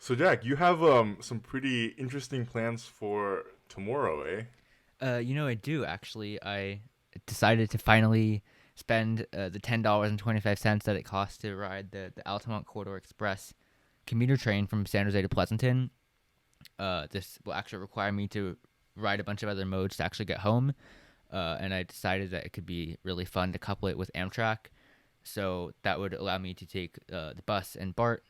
So Jack, you have some pretty interesting plans for tomorrow, eh? I do actually. I decided to finally spend the $10.25 that it costs to ride the Altamont Corridor Express commuter train from San Jose to Pleasanton. This will actually require me to ride a bunch of other modes to actually get home. And I decided that it could be really fun to couple it with Amtrak. So that would allow me to take the bus and BART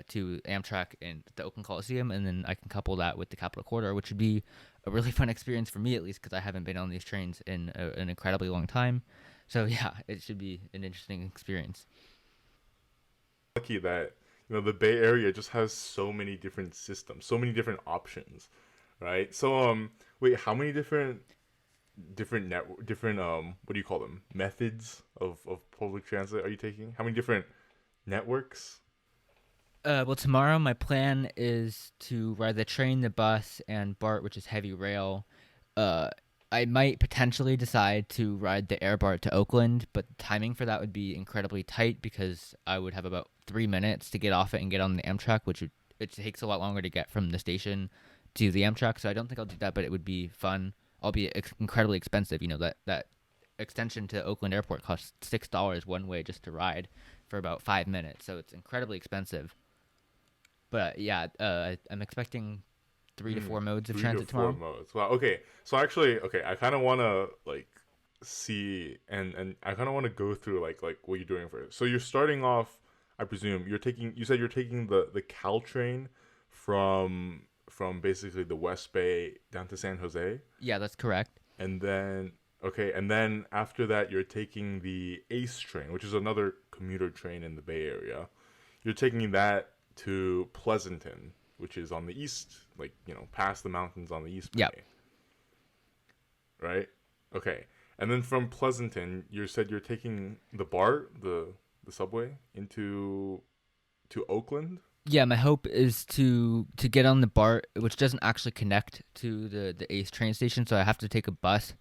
to Amtrak and the Oakland Coliseum, and then I can couple that with the Capitol Corridor, which would be a really fun experience for me at least because I haven't been on these trains in an incredibly long time. So yeah, it should be an interesting experience. Lucky that the Bay Area just has so many different systems, so many different options, right? So wait, how many different what do you call them? Methods of public transit are you taking? How many different networks? Well, tomorrow my plan is to ride the train, the bus, and BART, which is heavy rail. Uh, I might potentially decide to ride the air BART to Oakland, but the timing for that would be incredibly tight because I would have about 3 minutes to get off it and get on the Amtrak, it takes a lot longer to get from the station to the Amtrak. So I don't think I'll do that, but it would be fun. Albeit incredibly expensive. That extension to Oakland Airport costs $6 one way just to ride for about 5 minutes, so it's incredibly expensive. But yeah, I'm expecting three to Hmm, four modes of three to transit four tomorrow. modes. Wow. Okay. So actually, okay, I kind of want to like see and I kind of want to go through like what you're doing first. So you're starting off. I presume you're taking. You said you're taking the Caltrain from basically the West Bay down to San Jose, Yeah, that's correct. and then okay, and then after that you're taking the Ace train, which is another commuter train in the Bay Area. You're taking that to Pleasanton, which is on the east, like past the mountains on the East Yeah, Bay, right? Okay, and then from Pleasanton, you said you're taking the BART, the subway, to Oakland. yeah. My hope is to get on the BART, which doesn't actually connect to the Ace train station, so I have to take a bus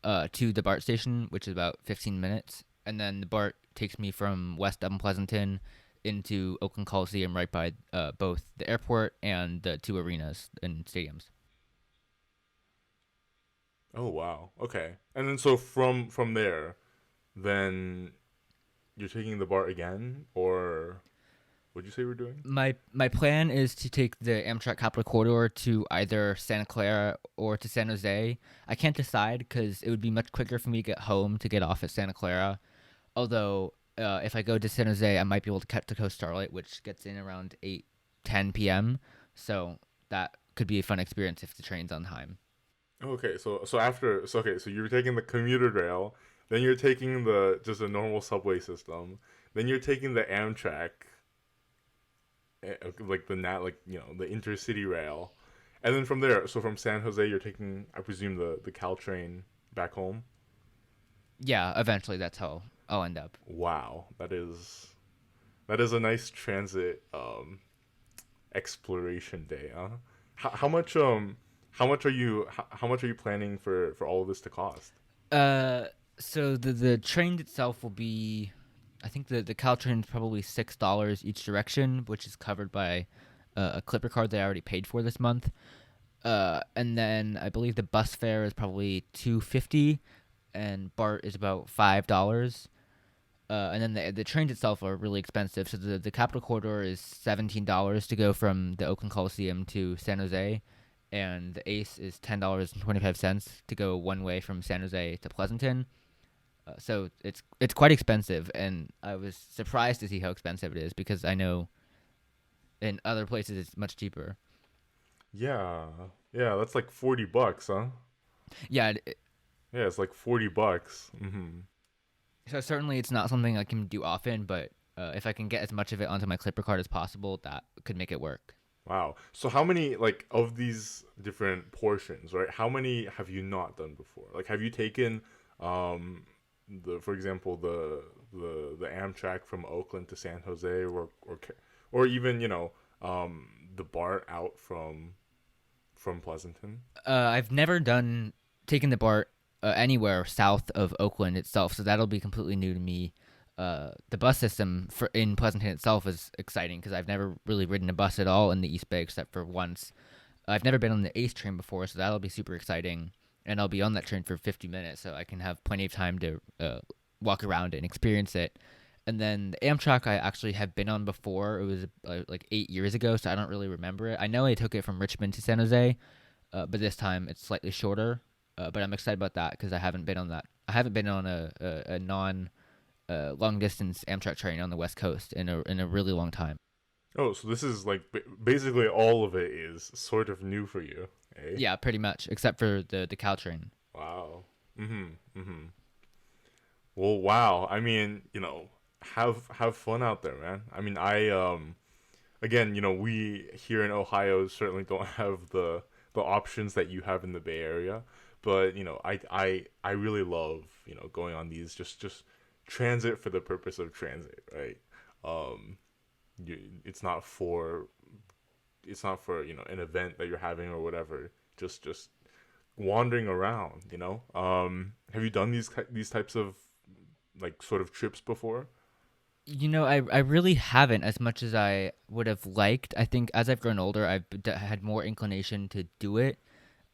to the BART station, which is about 15 minutes, and then the BART takes me from West Elm Pleasanton into Oakland Coliseum, right by both the airport and the two arenas and stadiums. Oh wow. Okay, and then so from there, then you're taking the BART again, or what'd you say we're doing? My plan is to take the Amtrak Capital Corridor to either Santa Clara or to San Jose. I can't decide because it would be much quicker for me to get home to get off at Santa Clara. Although, if I go to San Jose, I might be able to catch the Coast Starlight, which gets in around 8:10 p.m. So that could be a fun experience if the train's on time. Okay, so you're taking the commuter rail, then you're taking the just a normal subway system, then you're taking the Amtrak, like the intercity rail, and then from there, so from San Jose, you're taking, I presume, the Caltrain back home. Yeah, eventually that's how I'll end up. Wow, that is a nice transit exploration day, huh? How much how much are you planning for all of this to cost? Uh, so the train itself will be, I think the Caltrain is probably $6 each direction, which is covered by a Clipper card that I already paid for this month. And then I believe the bus fare is probably 250, and BART is about $5. And then the trains itself are really expensive. So the Capital Corridor is $17 to go from the Oakland Coliseum to San Jose, and the Ace is $10.25 to go one way from San Jose to Pleasanton. So it's quite expensive, and I was surprised to see how expensive it is because I know in other places it's much cheaper. Yeah, yeah, that's like $40, huh? Yeah, Yeah, it's like $40. Mm-hmm. so certainly it's not something I can do often, but if I can get as much of it onto my Clipper card as possible, that could make it work. Wow. So how many like of these different portions, right? How many have you not done before? Like have you taken um the for example the Amtrak from Oakland to San Jose or even, the BART out from Pleasanton? I've never done taken the BART anywhere south of Oakland itself, so that'll be completely new to me. the bus system for in Pleasanton itself is exciting because I've never really ridden a bus at all in the East Bay except for once. I've never been on the Ace train before, so that'll be super exciting. And I'll be on that train for 50 minutes, so I can have plenty of time to walk around it and experience it. And then the Amtrak I actually have been on before. It was like 8 years ago, so I don't really remember it. I know I took it from Richmond to San Jose, but this time it's slightly shorter. But I'm excited about that because I haven't been on that. I haven't been on a non long distance Amtrak train on the West Coast in a really long time. Oh, so this is like basically all of it is sort of new for you, eh? Yeah, pretty much, except for the Caltrain. Wow. Mhm. Mhm. Well, wow. I mean, have fun out there, man. I mean, I again, we here in Ohio certainly don't have the options that you have in the Bay Area, but I really love, going on these just transit for the purpose of transit, right? Um you, it's not for an event that you're having or whatever. Just wandering around, have you done these types of like sort of trips before? I really haven't as much as I would have liked. I think as I've grown older, had more inclination to do it.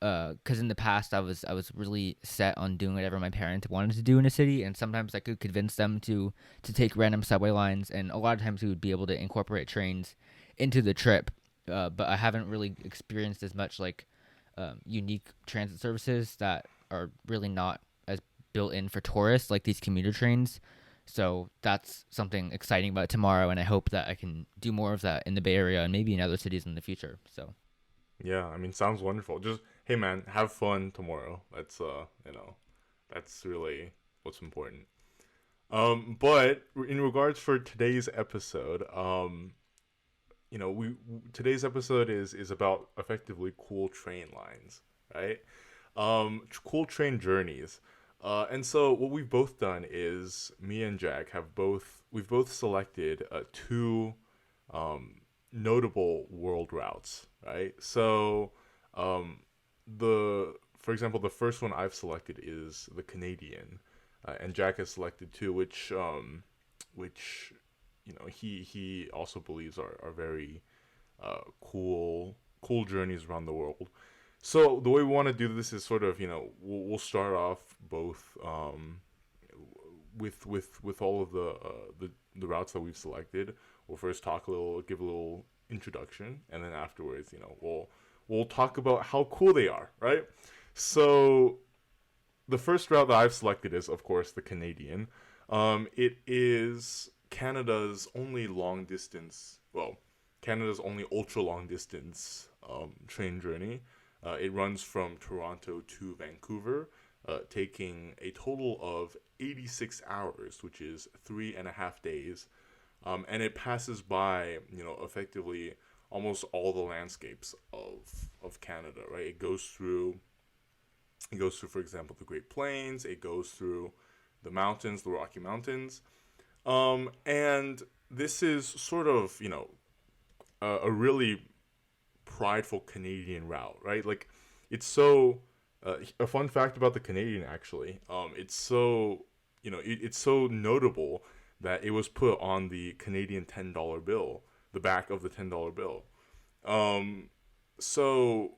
Because in the past, I was really set on doing whatever my parents wanted to do in a city, and sometimes I could convince them to take random subway lines, and a lot of times we would be able to incorporate trains into the trip. But I haven't really experienced as much like unique transit services that are really not as built in for tourists like these commuter trains. So that's something exciting about tomorrow, and I hope that I can do more of that in the Bay Area and maybe in other cities in the future. So Yeah, I mean, sounds wonderful. Just hey, man, have fun tomorrow. That's really what's important. But in regards for today's episode, we today's episode is about effectively cool train lines, right? Cool train journeys. And so what we've both done is me and Jack we've both selected two notable world routes, right? So the for example, the first one I've selected is the Canadian, and Jack has selected two, which he also believes are very cool journeys around the world. So the way we want to do this is sort of we'll start off both with all of the routes that we've selected. We'll first give a little introduction, and then afterwards, we'll talk about how cool they are, right? So the first route that I've selected is, of course, the Canadian. It is Canada's only ultra long distance train journey. It runs from Toronto to Vancouver, taking a total of 86 hours, which is 3.5 days. And it passes by, effectively almost all the landscapes of Canada, right? It goes through, for example, the Great Plains. It goes through the mountains, the Rocky Mountains. And this is sort of, a really prideful Canadian route, right? Like, it's so. A fun fact about the Canadian, actually, it's so notable that it was put on the Canadian $10 bill, the back of the $10 bill. Um, so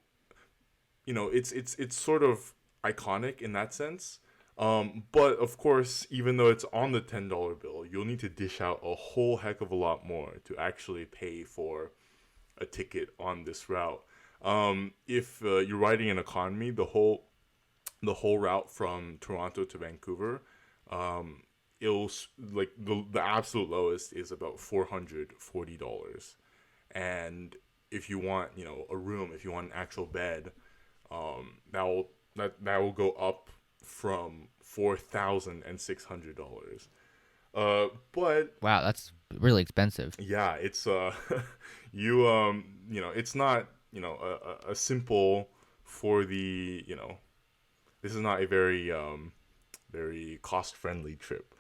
it's sort of iconic in that sense. But of course, even though it's on the $10 bill, you'll need to dish out a whole heck of a lot more to actually pay for a ticket on this route. If you're riding an economy, the whole route from Toronto to Vancouver, um, it'll like the absolute lowest is about $440, and if you want a room, if you want an actual bed, that will go up from $4,600. But wow, that's really expensive. yeah, it's it's not a simple for the this is not a very cost friendly trip.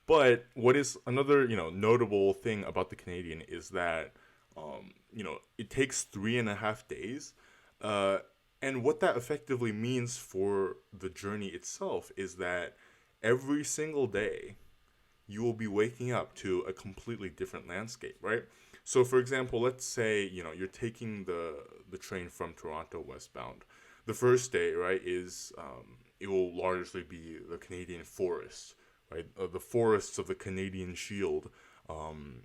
But what is another notable thing about the Canadian is that it takes 3.5 days, uh, and what that effectively means for the journey itself is that every single day you will be waking up to a completely different landscape, right? So, for example, let's say you're taking the train from Toronto westbound. The first day, right, is it will largely be the Canadian forest, right? The forests of the Canadian Shield. Um,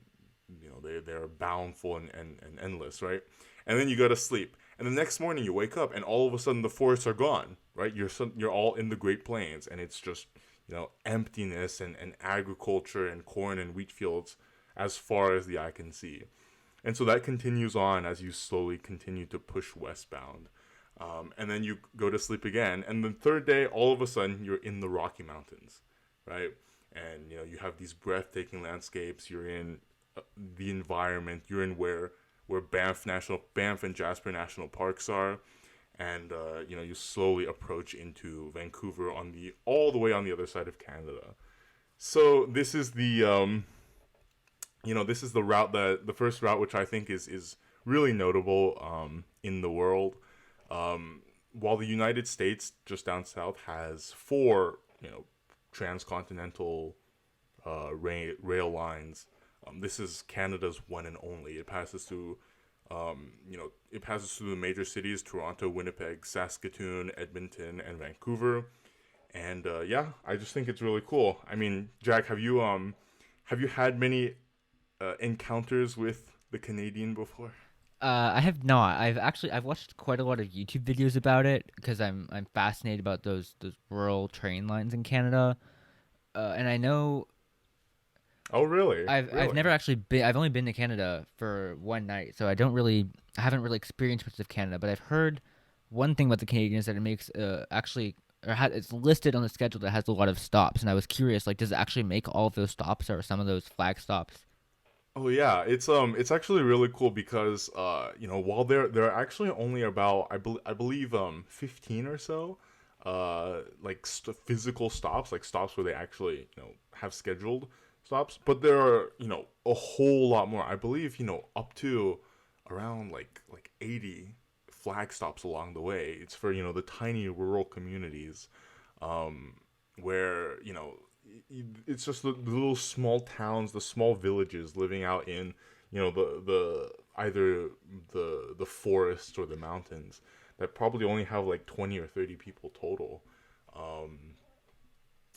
they're bountiful and endless, right? And then you go to sleep, and the next morning you wake up, and all of a sudden the forests are gone, right? You're all in the Great Plains, and it's just emptiness and agriculture and corn and wheat fields as far as the eye can see. And so that continues on as you slowly continue to push westbound. And then you go to sleep again. And the third day, all of a sudden, you're in the Rocky Mountains, right? And you have these breathtaking landscapes. You're in the environment. You're in where Banff and Jasper National Parks are, and you slowly approach into Vancouver on the all the way on the other side of Canada. So this is the route, that the first route, which I think is really notable in the world. While the United States just down south has four transcontinental rail lines, this is Canada's one and only. It passes through the major cities: Toronto, Winnipeg, Saskatoon, Edmonton, and Vancouver. And yeah, I just think it's really cool. I mean, Jack, have you had many encounters with the Canadian before? I have not. I've watched quite a lot of YouTube videos about it because I'm fascinated about those rural train lines in Canada. And I know Oh, really? I've Really? never actually been. I've only been to Canada for one night, so I haven't really experienced much of Canada. But I've heard one thing about the Canadians that it makes it's listed on the schedule that has a lot of stops, and I was curious, like, does it actually make all of those stops or some of those flag stops? Oh yeah, it's actually really cool because while they're actually only about I believe 15 or so like physical stops, like stops where they actually have scheduled stops, but there are a whole lot more. I believe up to around like 80 flag stops along the way. It's for the tiny rural communities, um, where it's just the little small towns, the small villages living out in the either the forest or the mountains that probably only have like 20 or 30 people total. Um,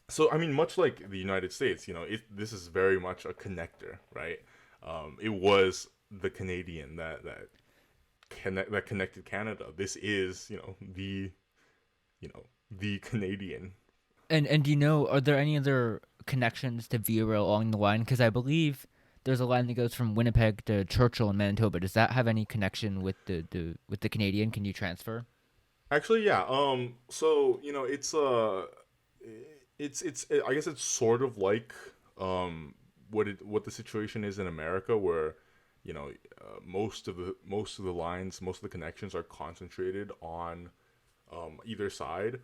so I mean, much like the United States, this is very much a connector, right? It was the Canadian that connected Canada. This is the Canadian. And do you know, are there any other connections to Via Rail along the line? Because I believe there's a line that goes from Winnipeg to Churchill in Manitoba. Does that have any connection with the Canadian? Can you transfer? Actually, yeah. So it's I guess it's sort of like what the situation is in America, where most of the lines, most of the connections are concentrated on either side.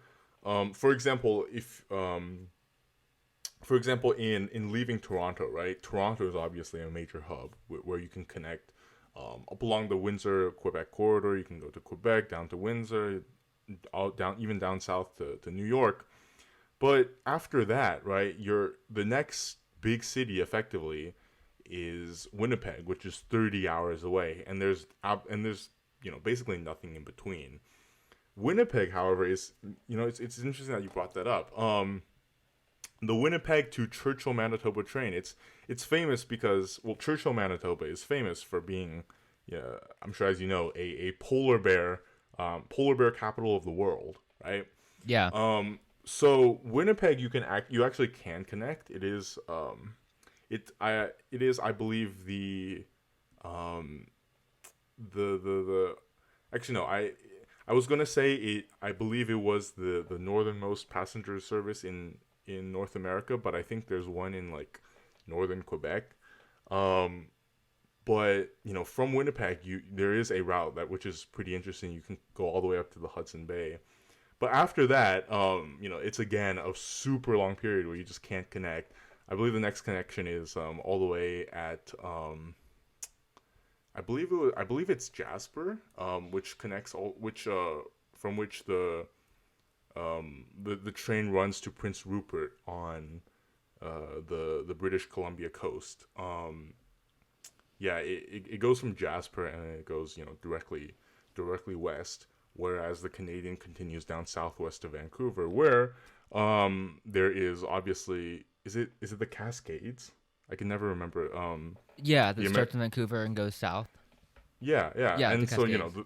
For example, if for example, in leaving Toronto, right? Toronto is obviously a major hub where you can connect up along the Windsor Quebec corridor. You can go to Quebec, down to Windsor, all down even down south to New York. But after that, right, the next big city effectively is Winnipeg, which is 30 hours away, and there's basically nothing in between. Winnipeg, however, is it's interesting that you brought that up. The Winnipeg to Churchill, Manitoba train. It's famous because, well, Churchill, Manitoba is famous for being, yeah, I'm sure as you know, a polar bear capital of the world, right? Yeah. So Winnipeg, you actually can connect. It is, I believe, um the actually no, I was gonna say it. I believe it was the northernmost passenger service in North America, but I think there's one in like northern Quebec. Um, but from Winnipeg, you there is a route that which is pretty interesting. You can go all the way up to the Hudson Bay. But after that, it's again a super long period where you just can't connect. I believe the next connection is all the way at I believe it's Jasper, which connects all which from which the train runs to Prince Rupert on the British Columbia coast. Yeah, it goes from Jasper and it goes directly west, whereas the Canadian continues down southwest to Vancouver, where there is obviously is it the Cascades? I can never remember. Yeah, The that Amer starts in Vancouver and goes south. yeah, Yeah, the and so Cascades.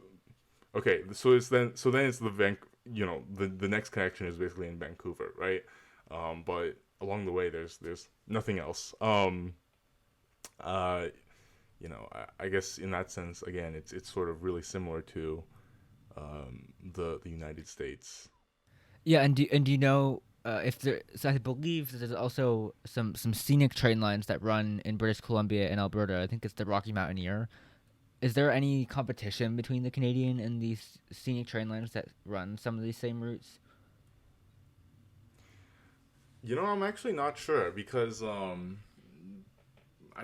okay, so then it's the next connection is basically in Vancouver, right? But along the way there's nothing else. Uh, I guess in that sense, again, it's sort of really similar to the United States. Yeah, and do you know if there? So I believe that there's also some scenic train lines that run in British Columbia and Alberta. I think it's the Rocky Mountaineer. Is there any competition between the Canadian and these scenic train lines that run some of these same routes? I'm actually not sure because I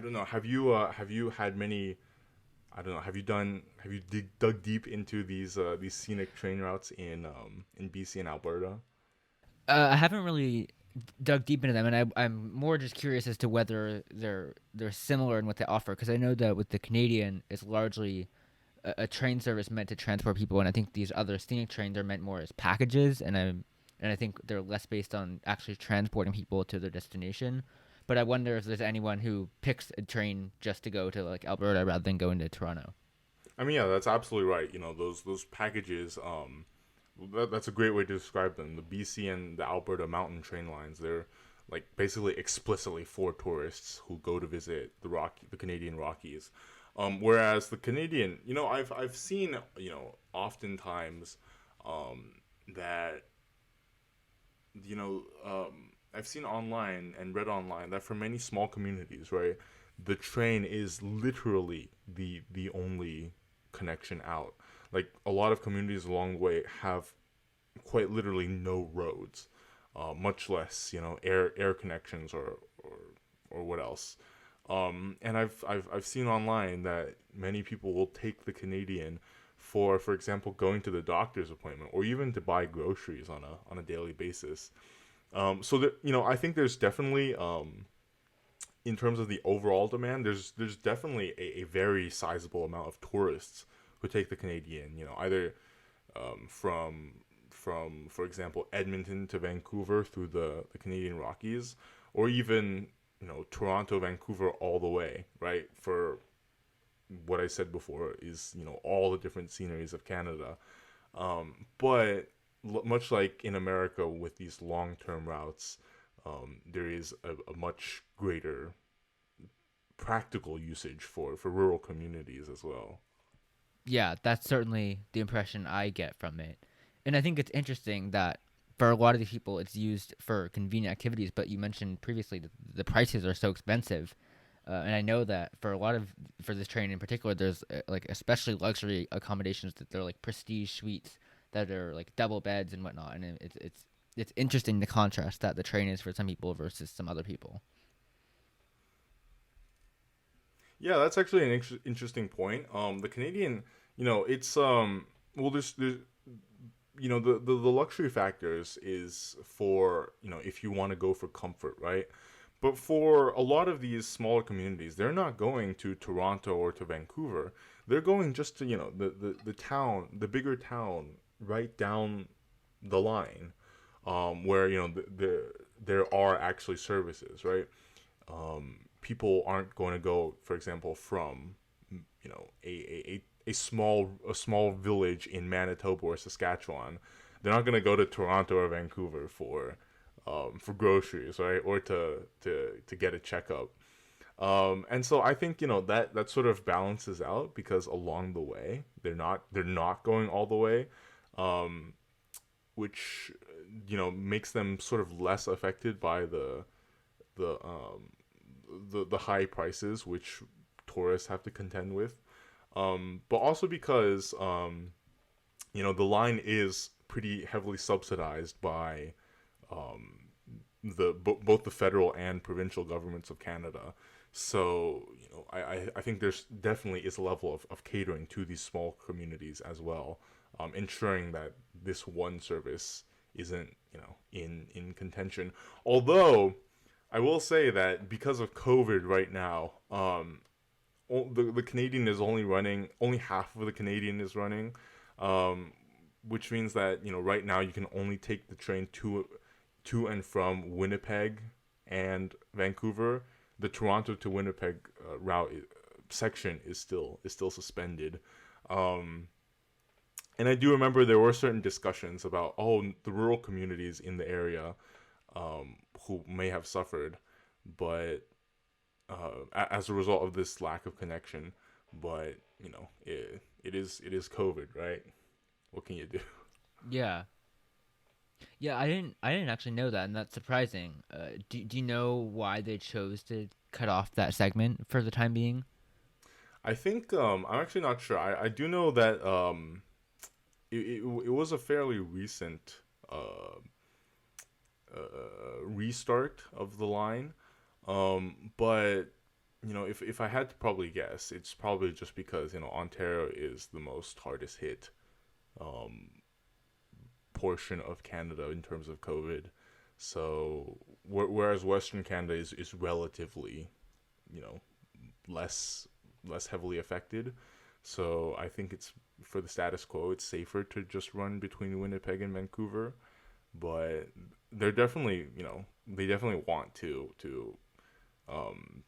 don't know. Have you had many? I don't know. Dug deep into these scenic train routes in BC and Alberta? I haven't really dug deep into them, and I'm more just curious as to whether they're similar in what they offer. Because I know that with the Canadian, it's largely a train service meant to transport people, and I think these other scenic trains are meant more as packages, and I think they're less based on actually transporting people to their destination. But I wonder if there's anyone who picks a train just to go to like Alberta rather than going to Toronto. I mean, yeah, that's absolutely right. Those packages. That's a great way to describe them. The BC and the Alberta mountain train lines. They're like basically explicitly for tourists who go to visit the Canadian Rockies. Whereas the Canadian, I've seen, oftentimes, that you know, I've seen online and read online that for many small communities, right, the train is literally the only connection out. Like a lot of communities along the way have quite literally no roads, much less air connections or what else. And I've seen online that many people will take the Canadian for example, going to the doctor's appointment or even to buy groceries on a daily basis. So that I think there's definitely in terms of the overall demand, there's definitely a very sizable amount of tourists who take the Canadian. Either from for example Edmonton to Vancouver through the Canadian Rockies, or even Toronto, Vancouver all the way, right? For what I said before is all the different sceneries of Canada. But much like in America with these long term routes, there is a much greater practical usage for rural communities as well. Yeah, that's certainly the impression I get from it. And I think it's interesting that for a lot of these people, it's used for convenient activities. But you mentioned previously that the prices are so expensive, and I know that for this train in particular, there's like especially luxury accommodations that they're like prestige suites that are like double beds and whatnot. And it's interesting the contrast that the train is for some people versus some other people. Yeah, that's actually an interesting point. The Canadian, it's well, there's the luxury factors is for if you want to go for comfort, right? But for a lot of these smaller communities, they're not going to Toronto or to Vancouver. They're going just to the town, the bigger town right down the line, where there are actually services, right? People aren't going to go, for example, from a small village in Manitoba or Saskatchewan. They're not going to go to Toronto or Vancouver for groceries, right, or to get a checkup. And so I think that sort of balances out because along the way they're not going all the way, um, which makes them sort of less affected by the um, the high prices which tourists have to contend with. But also because the line is pretty heavily subsidized by um, both the federal and provincial governments of Canada. So I think there's definitely is a level of catering to these small communities as well, ensuring that this one service isn't in contention. Although I will say that because of COVID right now, the Canadian is only half of the Canadian is running, um, which means that right now you can only take the train to and from Winnipeg and Vancouver. The Toronto to Winnipeg route section is still suspended. Um, and I do remember there were certain discussions about the rural communities in the area who may have suffered, but as a result of this lack of connection. But it is COVID, right? What can you do? Yeah. Yeah, I didn't actually know that, and that's surprising. Do you know why they chose to cut off that segment for the time being? I think I'm actually not sure. I do know that it was a fairly recent uh, restart of the line. But if I had to probably guess, it's probably just because Ontario is the most hardest hit um, portion of Canada in terms of COVID. So whereas Western Canada is relatively you know less less heavily affected. So I think it's for the status quo. It's safer to just run between Winnipeg and Vancouver, but they're definitely they definitely want um,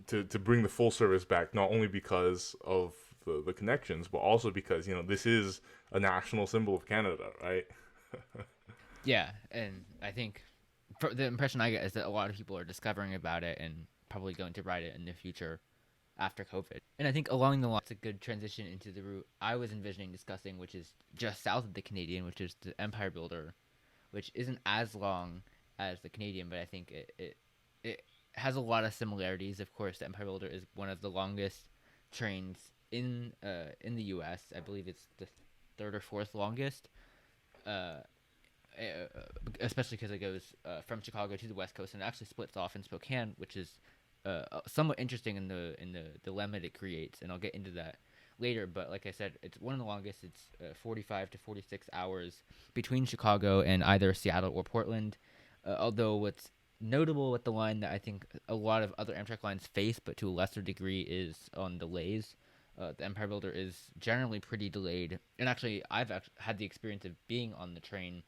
to bring the full service back, not only because of the connections, but also because this is a national symbol of Canada, right? Yeah, and I think the impression I get is that a lot of people are discovering about it and probably going to ride it in the future after COVID. And I think along the line, it's a good transition into the route I was envisioning discussing, which is just south of the Canadian, which is the Empire Builder, which isn't as long as the Canadian, but I think it has a lot of similarities. Of course, the Empire Builder is one of the longest trains in the U.S. I believe it's the third or fourth longest. Uh, Especially because it goes from Chicago to the West Coast and it actually splits off in Spokane, which is somewhat interesting in the dilemma it creates, and I'll get into that later. But like I said, it's one of the longest. It's 45 to 46 hours between Chicago and either Seattle or Portland. Although what's notable with the line that I think a lot of other Amtrak lines face, but to a lesser degree, is on delays. The Empire Builder is generally pretty delayed, and actually, I've had the experience of being on the train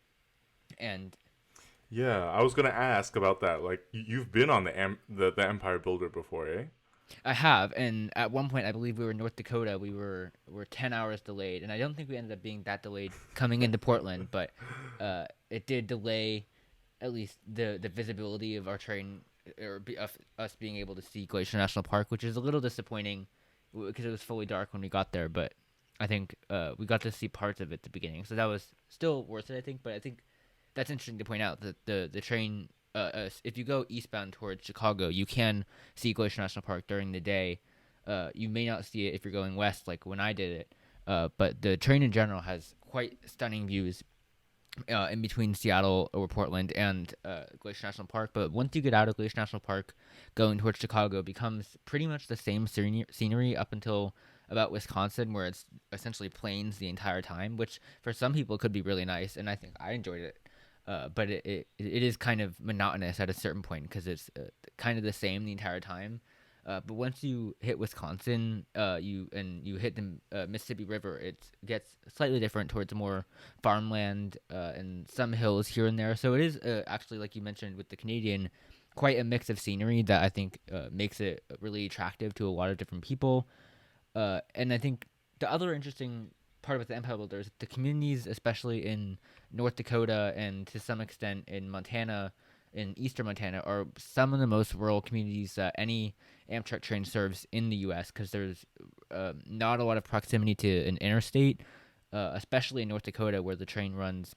and Yeah, I was gonna ask about that. Like, you've been on the Empire Builder before, eh? I have, and at one point I believe we were in North Dakota. We were 10 hours delayed, and I don't think we ended up being that delayed coming into Portland, but it did delay at least the visibility of our train of us being able to see Glacier National Park, which is a little disappointing because it was fully dark when we got there. But I think we got to see parts of it at the beginning, so that was still worth it. I think, but I think that's interesting to point out that the train, if you go eastbound towards Chicago, you can see Glacier National Park during the day. You may not see it if you're going west, like when I did it. But the train in general has quite stunning views in between Seattle or Portland and Glacier National Park. But once you get out of Glacier National Park, going towards Chicago becomes pretty much the same scenery up until about Wisconsin, where it's essentially plains the entire time, which for some people could be really nice, and I think I enjoyed it. But it is kind of monotonous at a certain point because it's kind of the same the entire time. But once you hit Wisconsin, you hit the Mississippi River, it gets slightly different towards more farmland and some hills here and there. So it is actually, like you mentioned with the Canadian, quite a mix of scenery that I think makes it really attractive to a lot of different people. And I think the other interesting part of the Empire Builder is the communities, especially in North Dakota and to some extent in Montana, in eastern Montana, are some of the most rural communities that any Amtrak train serves in the U.S. because there's not a lot of proximity to an interstate, especially in North Dakota where the train runs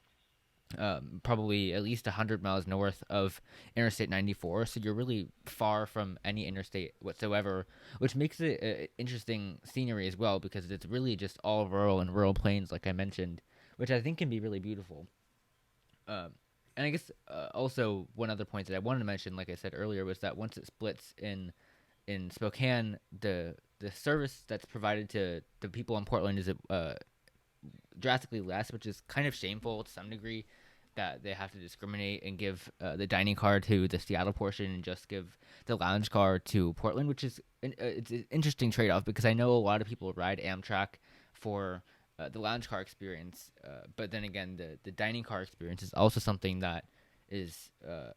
probably at least 100 miles north of Interstate 94. So you're really far from any interstate whatsoever, which makes it interesting scenery as well because it's really just all rural and rural plains, like I mentioned, which I think can be really beautiful. Um, and I guess also one other point that I wanted to mention, like I said earlier, was that once it splits in Spokane, the service that's provided to the people in Portland is drastically less, which is kind of shameful to some degree. that they have to discriminate and give the dining car to the Seattle portion and just give the lounge car to Portland, which is it's an interesting trade off because I know a lot of people ride Amtrak for the lounge car experience, but then again, the dining car experience is also something that is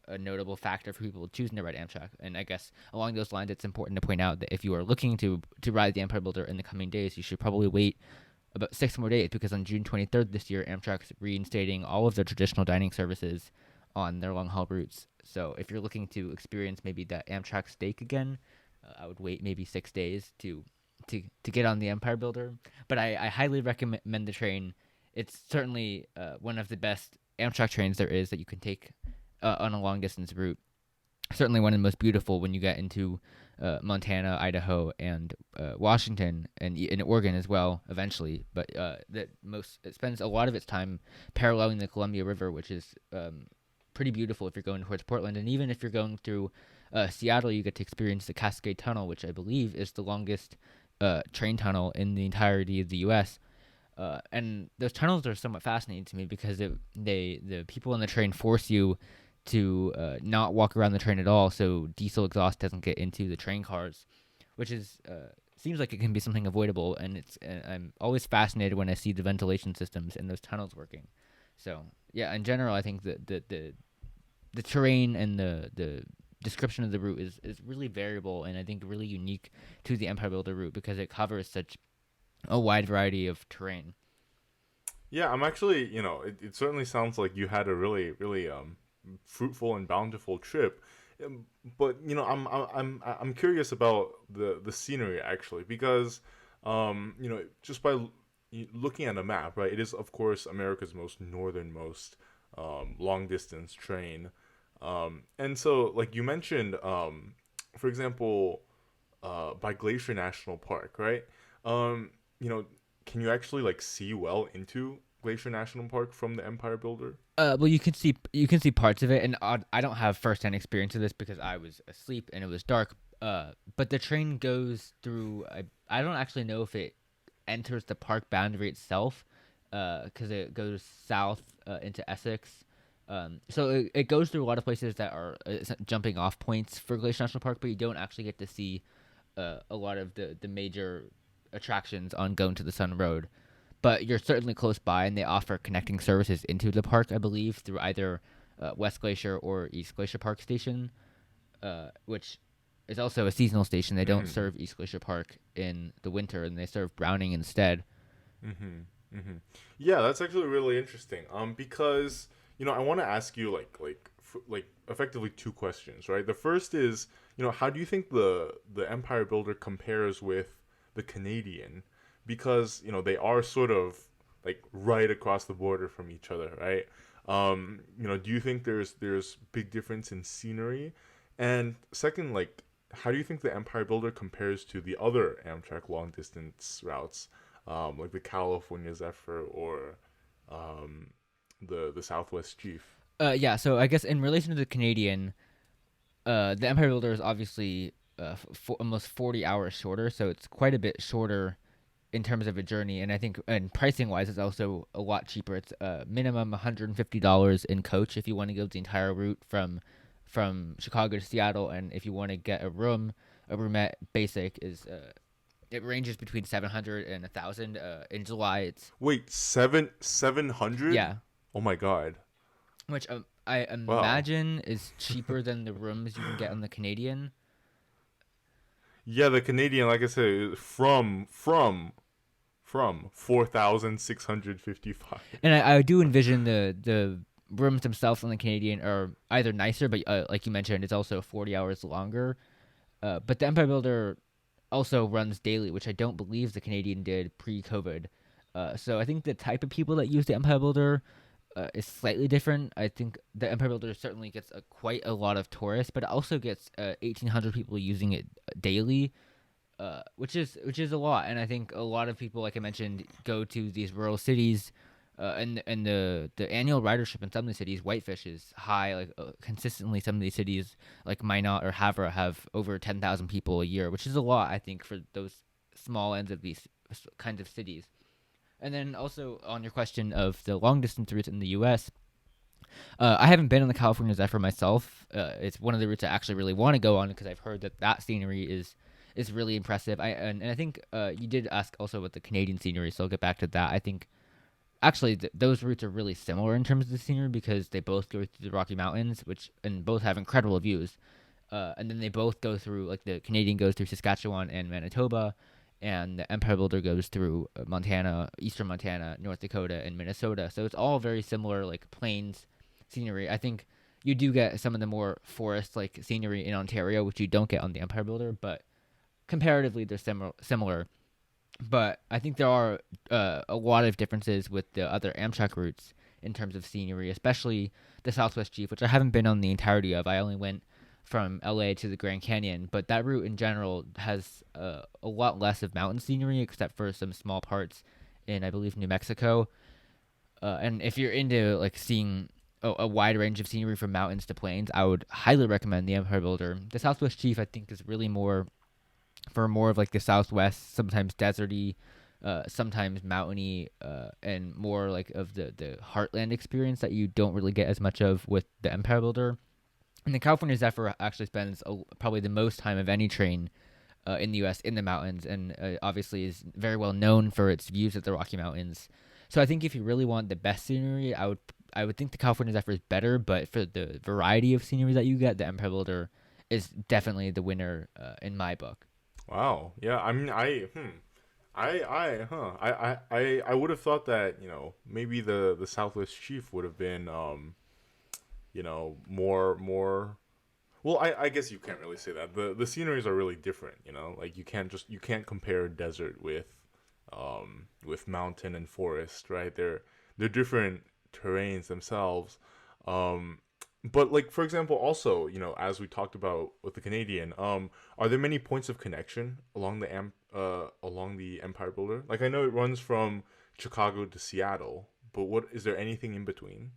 a notable factor for people choosing to ride Amtrak. And I guess along those lines, it's important to point out that if you are looking to ride the Empire Builder in the coming days, you should probably wait about 6 more days because on June 23rd this year, Amtrak's reinstating all of their traditional dining services on their long haul routes. So if you're looking to experience maybe that Amtrak steak again, I would wait maybe 6 days to get on the Empire Builder. But I highly recommend the train. It's certainly one of the best Amtrak trains there is that you can take on a long distance route. Certainly one of the most beautiful when you get into Montana, Idaho, and Washington, and in Oregon as well eventually. But it spends a lot of its time paralleling the Columbia River, which is pretty beautiful if you're going towards Portland. And even if you're going through Seattle, you get to experience the Cascade Tunnel, which I believe is the longest train tunnel in the entirety of the U.S. And those tunnels are somewhat fascinating to me because the people on the train force you to not walk around the train at all, so diesel exhaust doesn't get into the train cars, which is seems like it can be something avoidable. And I'm always fascinated when I see the ventilation systems in those tunnels working. So yeah, in general, I think the terrain and the description of the route is really variable and I think really unique to the Empire Builder route because it covers such a wide variety of terrain. Yeah, I'm actually, it certainly sounds like you had a really, really fruitful and bountiful trip. But I'm curious about the scenery actually because just by looking at a map, right? It is of course America's most northernmost long distance train, and so like you mentioned, for example, by Glacier National Park, right? Um, you know, can you actually like see well into Glacier National Park from the Empire Builder? Well, you can see parts of it, and I don't have firsthand experience of this because I was asleep and it was dark. But the train goes through. I don't actually know if it enters the park boundary itself, because it goes south into Essex. So it goes through a lot of places that are jumping off points for Glacier National Park, but you don't actually get to see a lot of the major attractions on Going to the Sun Road. But you're certainly close by, and they offer connecting services into the park, I believe, through either West Glacier or East Glacier Park Station, which is also a seasonal station. They don't Mm-hmm. serve East Glacier Park in the winter, and they serve Browning instead. Mm-hmm. Mm-hmm. Yeah, that's actually really interesting. Because I want to ask you like effectively two questions, right? The first is, how do you think the Empire Builder compares with the Canadian? Because they are sort of like right across the border from each other, right? Do you think there's big difference in scenery? And second, like, how do you think the Empire Builder compares to the other Amtrak long distance routes, like the California Zephyr or um, the Southwest Chief? Yeah, so I guess in relation to the Canadian, the Empire Builder is obviously almost 40 hours shorter, so it's quite a bit shorter in terms of a journey. And I think, and pricing wise, it's also a lot cheaper. It's minimum $150 in coach if you want to go the entire route from Chicago to Seattle, and if you want to get a roomette basic is it ranges between 700 and 1,000. In July, it's Wait, 700? yeah, Oh my god! which I Wow. imagine is cheaper than the rooms you can get on the Canadian. Yeah, the Canadian, like I said, is from 4,655. And I do envision the rooms themselves on the Canadian are either nicer, but like you mentioned, it's also 40 hours longer. But the Empire Builder also runs daily, which I don't believe the Canadian did pre-COVID. So I think the type of people that use the Empire Builder is slightly different. I think the Empire Builder certainly gets quite a lot of tourists, but it also gets 1,800 people using it daily, which is a lot. And I think a lot of people, like I mentioned, go to these rural cities, and the annual ridership in some of the cities, Whitefish is high. Like consistently, some of these cities like Minot or Havre have over 10,000 people a year, which is a lot. I think for those small ends of these kinds of cities. And then also on your question of the long distance routes in the U.S., I haven't been on the California Zephyr myself. It's one of the routes I actually really want to go on because I've heard that scenery is really impressive. And I think you did ask also about the Canadian scenery, so I'll get back to that. I think actually those routes are really similar in terms of the scenery because they both go through the Rocky Mountains, which and both have incredible views. And then they both go through, like, the Canadian goes through Saskatchewan and Manitoba, and the Empire Builder goes through Montana, eastern Montana, North Dakota, and Minnesota. So it's all very similar, like, plains scenery. I think you do get some of the more forest like scenery in Ontario, which you don't get on the Empire Builder, but comparatively they're similar. But I think there are a lot of differences with the other Amtrak routes in terms of scenery, especially the Southwest Chief, which I haven't been on the entirety of. I only went from LA to the Grand Canyon, but that route in general has a lot less of mountain scenery, except for some small parts in, I believe, New Mexico. And if you're into, like, seeing a wide range of scenery from mountains to plains, I would highly recommend the Empire Builder. The Southwest Chief, I think, is really more for more of, like, the Southwest, sometimes deserty, sometimes mountainy, and more like of the heartland experience that you don't really get as much of with the Empire Builder. And the California Zephyr actually spends probably the most time of any train in the U.S. in the mountains, and obviously is very well known for its views of the Rocky Mountains. So I think if you really want the best scenery, I would think the California Zephyr is better, but for the variety of scenery that you get, the Empire Builder is definitely the winner in my book. Wow. Yeah. I mean, I would have thought that maybe the Southwest Chief would have been more. Well, I guess you can't really say that. The sceneries are really different. Like you can't compare desert with mountain and forest, right? They're different terrains themselves. Um, but, like, for example, also, as we talked about with the Canadian, are there many points of connection along the Empire Builder? Like, I know it runs from Chicago to Seattle, but what is there anything in between?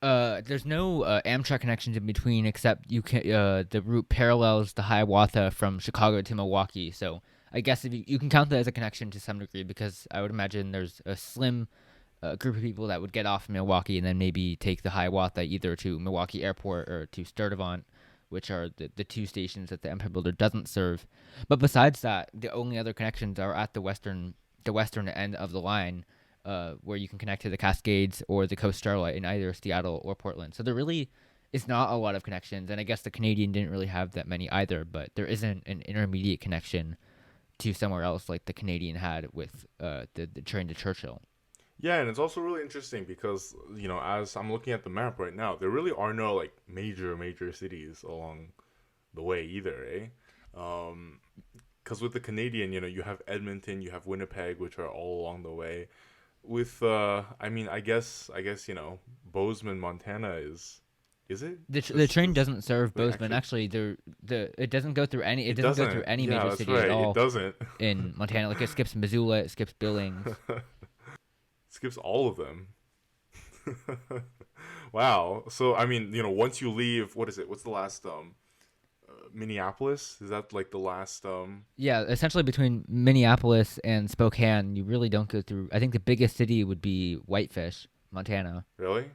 There's no Amtrak connections in between, except you can. The route parallels the Hiawatha from Chicago to Milwaukee. So I guess if you can count that as a connection to some degree, because I would imagine there's a slim group of people that would get off in Milwaukee and then maybe take the Hiawatha either to Milwaukee Airport or to Sturtevant, which are the two stations that the Empire Builder doesn't serve. But besides that, the only other connections are at the western end of the line, where you can connect to the Cascades or the Coast Starlight in either Seattle or Portland. So there really is not a lot of connections, and I guess the Canadian didn't really have that many either. But there isn't an intermediate connection to somewhere else like the Canadian had with the train to Churchill. Yeah, and it's also really interesting because, as I'm looking at the map right now, there really are no, like, major cities along the way either, eh? Because with the Canadian, you have Edmonton, you have Winnipeg, which are all along the way. With I mean, I guess Bozeman, Montana is it? The train doesn't serve Like, Bozeman. actually, Actually, it doesn't go through any. It it doesn't go through doesn't. any Yeah, major that's city at right. It all doesn't. in Montana. Like, it skips Missoula, it skips Billings. Skips all of them. Wow. So I mean, once you leave, what is it? What's the last Minneapolis? Is that like the last Yeah, essentially between Minneapolis and Spokane, you really don't go through. I think the biggest city would be Whitefish, Montana, really?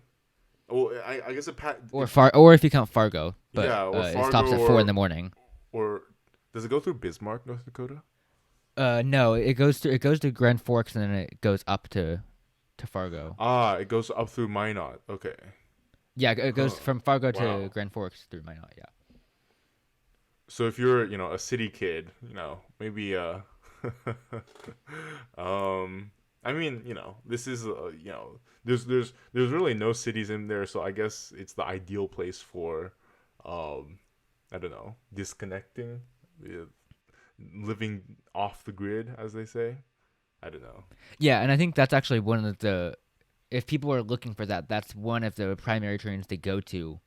Oh, I guess or if you count Fargo, but yeah, or it stops Fargo at 4 in the morning. or does it go through Bismarck, North Dakota? No, it goes to Grand Forks and then it goes up to Fargo. Ah, it goes up through Minot. Okay. Yeah, it goes Huh. from Fargo to Wow. Grand Forks through Minot. Yeah. So if you're, a city kid, maybe um I mean, this is there's really no cities in there, so I guess it's the ideal place for um I don't know, disconnecting, uh, living off the grid as they say. I don't know. Yeah, and I think that's actually one of the. If people are looking for that, that's one of the primary trains to go to.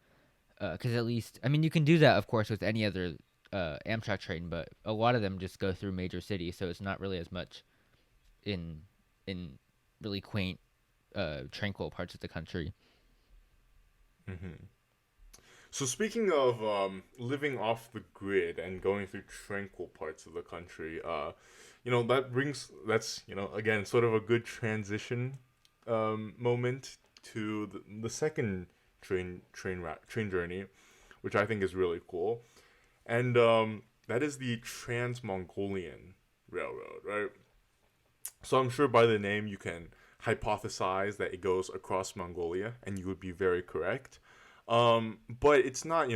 Because at least, I mean, you can do that, of course, with any other Amtrak train, but a lot of them just go through major cities, so it's not really as much in in really quaint, tranquil parts of the country. Mhm. So speaking of living off the grid and going through tranquil parts of the country, that's again sort of a good transition moment to the second train journey, which I think is really cool. And that is the Trans-Mongolian Railroad, right? So I'm sure by the name you can hypothesize that it goes across Mongolia, and you would be very correct. But it's not,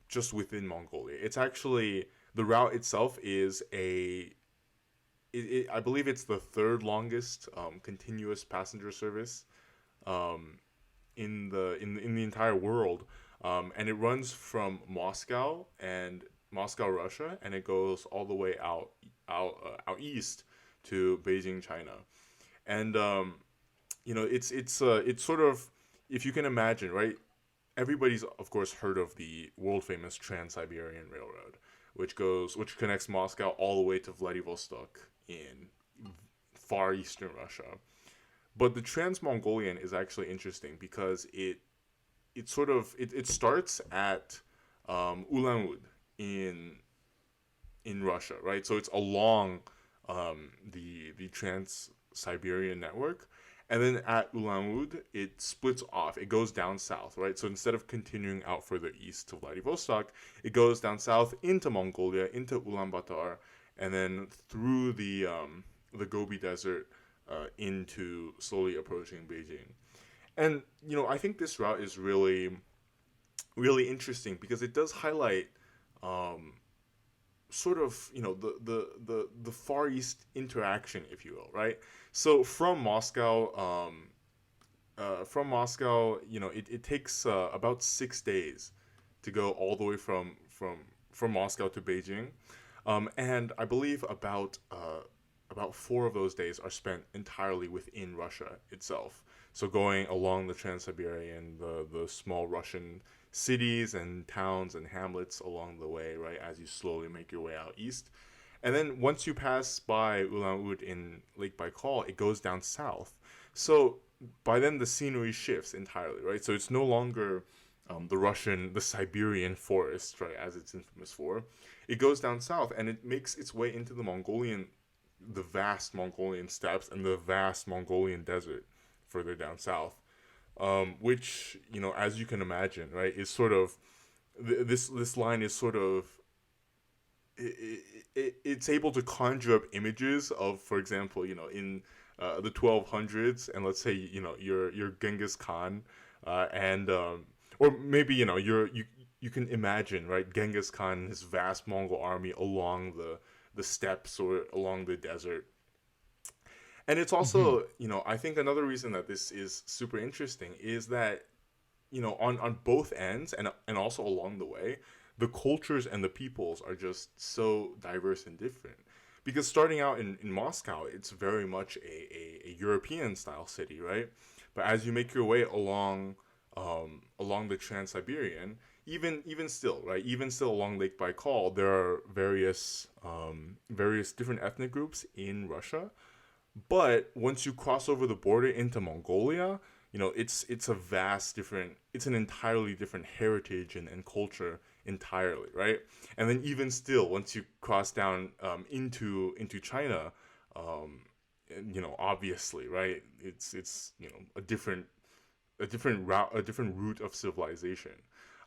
just within Mongolia. It's actually the route itself is I believe it's the third longest continuous passenger service um, in the entire world, and it runs from Moscow, Russia, and it goes all the way out east to Beijing, China. And it's sort of, if you can imagine, right? Everybody's of course heard of the world famous Trans-Siberian Railroad, which connects Moscow all the way to Vladivostok in far eastern Russia. But the Trans-Mongolian is actually interesting because it starts at Ulan-Ude in Russia, right? So it's along the Trans Siberian network, and then at Ulan-Ude it splits off. It goes down south, right? So instead of continuing out further east to Vladivostok, it goes down south into Mongolia, into Ulaanbaatar, and then through the Gobi Desert into slowly approaching Beijing. And I think this route is really really interesting because it does highlight um, sort of the Far East interaction, if you will, right? So from Moscow, it takes about 6 days to go all the way from Moscow to Beijing, and I believe about 4 of those days are spent entirely within Russia itself. So going along the Trans-Siberian, the small Russian cities and towns and hamlets along the way, right, as you slowly make your way out east. And then once you pass by Ulan-Ude in Lake Baikal, it goes down south. So by then the scenery shifts entirely, right? So it's no longer the Siberian forest, right, as it's infamous for. It goes down south and it makes its way into the vast Mongolian steppes and the vast Mongolian desert further down south, which as you can imagine, right, is sort of this line is sort of it's able to conjure up images of, for example, in the 1200s, and let's say you're Genghis Khan, and or maybe you can imagine, right, Genghis Khan and his vast Mongol army along the steppes or along the desert. And it's Hmm. also, I think another reason that this is super interesting is that, on both ends and also along the way, the cultures and the peoples are just so diverse and different. Because starting out in Moscow, it's very much a European style city, right? But as you make your way along the Trans-Siberian, even still, right? Even still along Lake Baikal, there are various different ethnic groups in Russia. But once you cross over the border into Mongolia, it's a vast different, it's an entirely different heritage and culture entirely, right? And then even still, once you cross down into China, um, and, obviously, right, it's a different route of civilization.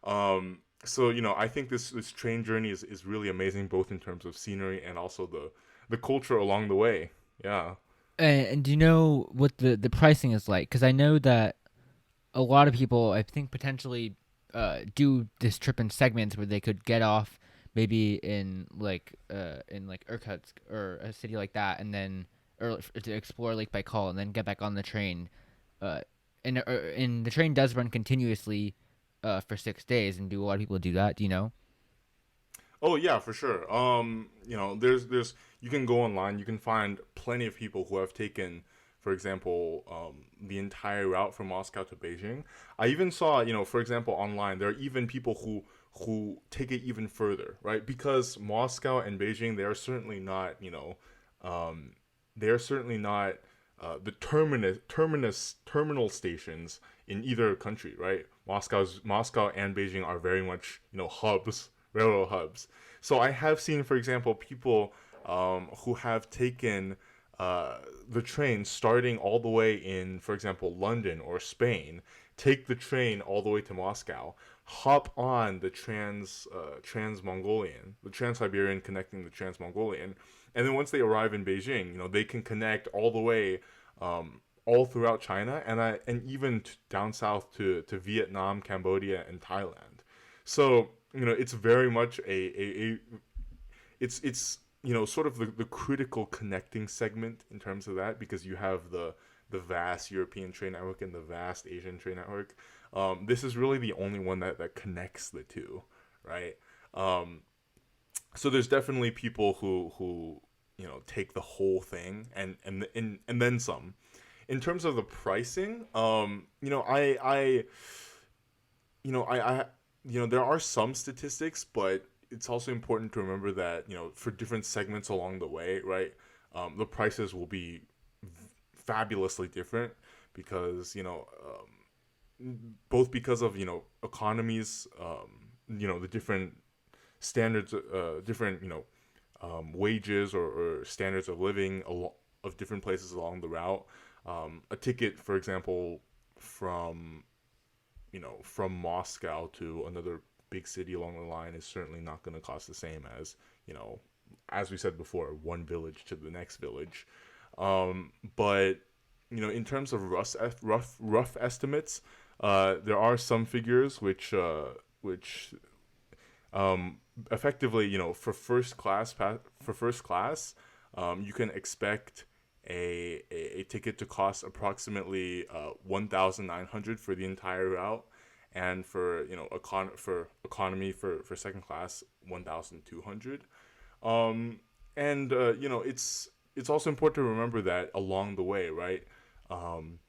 So I think this train journey is really amazing, both in terms of scenery and also the culture along the way. Yeah. And do you know what the pricing is like? Because I know that a lot of people, I think, potentially do this trip in segments where they could get off maybe in like Irkutsk or a city like that, and then or to explore Lake Baikal, and then get back on the train. Uh, and the train does run continuously for 6 days, and do a lot of people do that? Do you know? Oh yeah, for sure. There's you can go online. You can find plenty of people who have taken, for example, the entire route from Moscow to Beijing. I even saw, for example, online there are even people who take it even further, right? Because Moscow and Beijing, um, they are certainly not the terminal stations in either country, right? Moscow and Beijing are very much hubs, railroad hubs. So I have seen, for example, people who have taken uh, the train starting all the way in, for example, London or Spain, take the train all the way to Moscow, hop on the Trans-Mongolian, the Trans-Siberian connecting the Trans-Mongolian, and then once they arrive in Beijing, they can connect all the way, all throughout China, and even down south to Vietnam, Cambodia, and Thailand. So it's very much a it's sort of the critical connecting segment in terms of that, because you have the vast European train network and the vast Asian train network. This is really the only one that connects the two, right? Um, so there's definitely people who take the whole thing and then some. In terms of the pricing, I there are some statistics, but it's also important to remember that for different segments along the way, right? The prices will be fabulously different because both because of economies, the different standards, different wages or standards of living of different places along the route. A ticket, for example, from from Moscow to another big city along the line is certainly not going to cost the same as as we said before, one village to the next village. But in terms of rough estimates, there are some figures which effectively, for first class, you can expect a ticket to cost approximately 1,900 for the entire route, and for for economy for second class 1,200. And it's also important to remember that along the way, right? Um,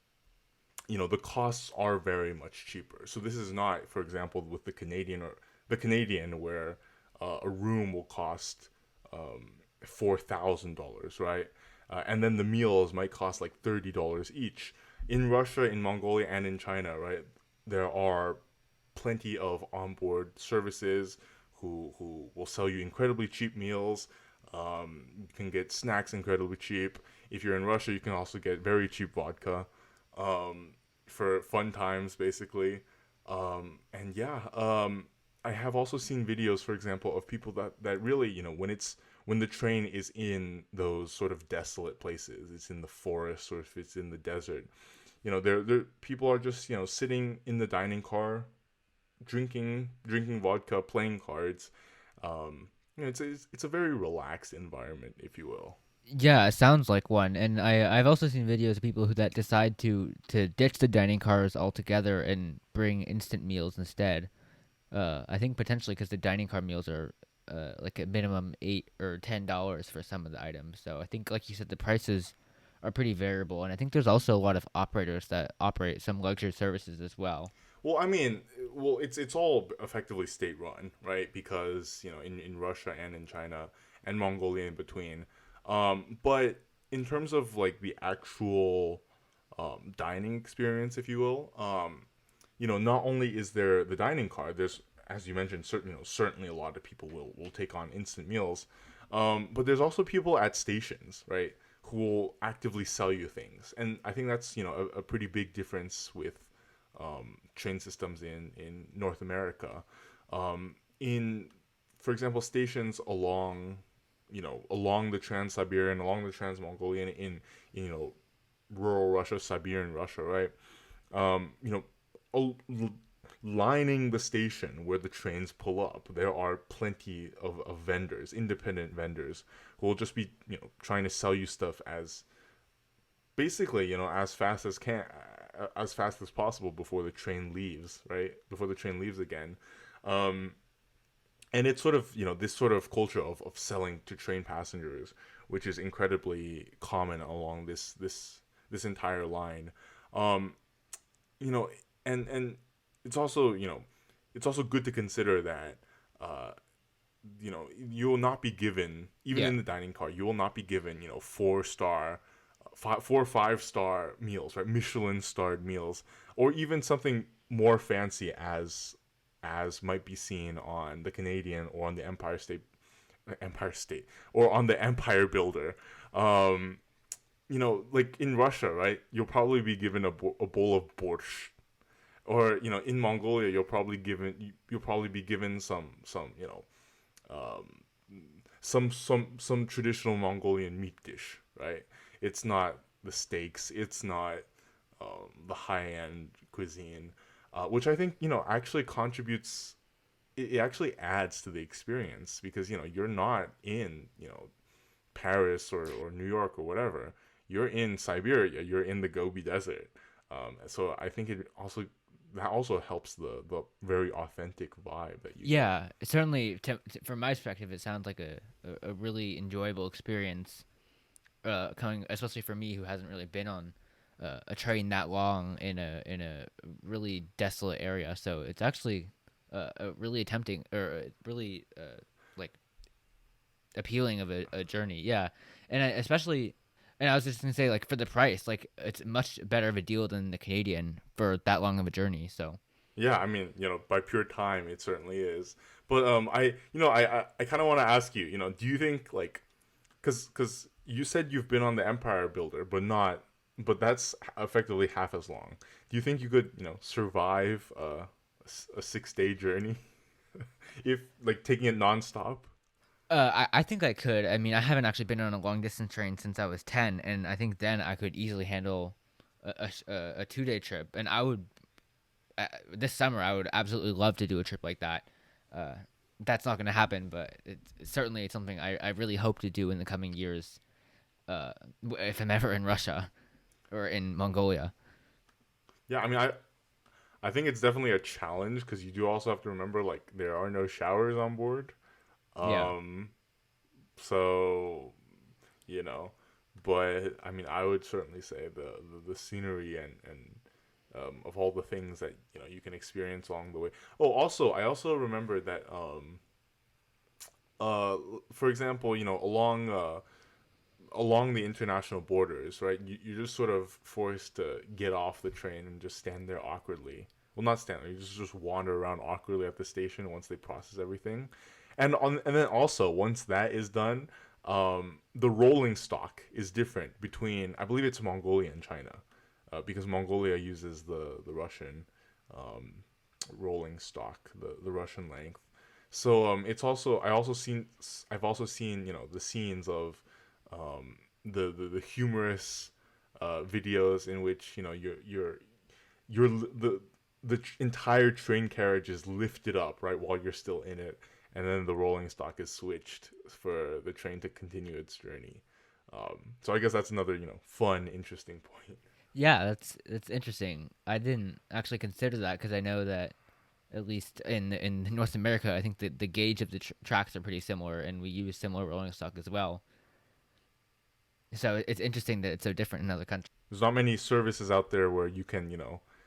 the costs are very much cheaper. So this is not, for example, with the Canadian where a room will cost $4,000, right? And then the meals might cost like $30 each. In Russia, in Mongolia, and in China, right? There are plenty of onboard services who will sell you incredibly cheap meals. You can get snacks incredibly cheap. If you're in Russia, you can also get very cheap vodka um, for fun times, basically. And yeah, I have also seen videos, for example, of people that really, when the train is in those sort of desolate places, it's in the forest or if it's in the desert, there people are just sitting in the dining car, drinking vodka, playing cards. It's a very relaxed environment, if you will. Yeah, it sounds like one. And I've also seen videos of people who that decide to ditch the dining cars altogether and bring instant meals instead. I think potentially because the dining car meals are like a minimum $8 or $10 for some of the items. So I think, like you said, the prices are pretty variable, and I think there's also a lot of operators that operate some luxury services as well. Well, I mean, it's all effectively state run, right? Because in Russia and in China and Mongolia in between. But in terms of like the actual dining experience, if you will, not only is there the dining car, there's, as you mentioned, certainly a lot of people will take on instant meals, but there's also people at stations, right, who will actively sell you things, and I think that's a pretty big difference with train systems in North America. In, for example, stations along the Trans-Siberian, along the Trans-Mongolian, in rural Russia, Siberian Russia, right? You know, lining the station where the trains pull up, there are plenty of vendors, independent vendors, who will just be trying to sell you stuff as basically as fast as possible before the train leaves, right? Before the train leaves again. Um, and it's sort of this sort of culture of selling to train passengers, which is incredibly common along this entire line. Um, you know, and it's also it's also good to consider that uh, you will not be given, even Yeah. in the dining car, you will not be given 4 star, 5 meals, right? Michelin starred meals, or even something more fancy as might be seen on the Canadian or on the Empire State, or on the Empire Builder. Um, like in Russia, right? You'll probably be given a bowl of borscht, or in Mongolia, you'll probably be given some um, some traditional Mongolian meat dish, right? It's not the steaks, it's not the high end cuisine, which I think actually contributes. It actually adds to the experience because you're not in Paris or New York or whatever. You're in Siberia. You're in the Gobi Desert. So I think that also helps the very authentic vibe that you get. Yeah, certainly. From my perspective, it sounds like a really enjoyable experience. Coming, especially for me who hasn't really been on a train that long in a really desolate area. So it's actually a really tempting or really like appealing of a journey. Yeah, and especially, and I was just gonna say like for the price, like it's much better of a deal than the Canadian for that long of a journey. So Yeah, I mean, by pure time, it certainly is. But I kind of want to ask you, do you think like, cause you said you've been on the Empire Builder, but that's effectively half as long. Do you think you could, survive a 6 day journey if like taking it nonstop? I think I could. I mean, I haven't actually been on a long distance train since I was 10, and I think then I could easily handle a 2 day trip. And I would this summer I would absolutely love to do a trip like that. Uh, that's not going to happen, but it's something I really hope to do in the coming years. If I'm ever in Russia or in Mongolia. Yeah, I mean, I think it's definitely a challenge because you do also have to remember like there are no showers on board. Yeah. Um, so you know, but I mean, I would certainly say the scenery and of all the things that you can experience along the way. Oh, also, I also remember that uh for example, along the international borders, right? You're just sort of forced to get off the train and just stand there awkwardly. Well, not stand there. You just wander around awkwardly at the station once they process everything, and then also once that is done, the rolling stock is different between I believe it's Mongolia and China, because Mongolia uses the Russian um, rolling stock, the Russian length. So it's also I've also seen the scenes of the humorous videos in which the entire train carriage is lifted up right while you're still in it, and then the rolling stock is switched for the train to continue its journey. So I guess that's another fun, interesting point. Yeah, that's interesting. I didn't actually consider that because I know that at least in North America, I think the gauge of the tracks are pretty similar, and we use similar rolling stock as well. So it's interesting that it's so different in other countries. There's not many services out there where you can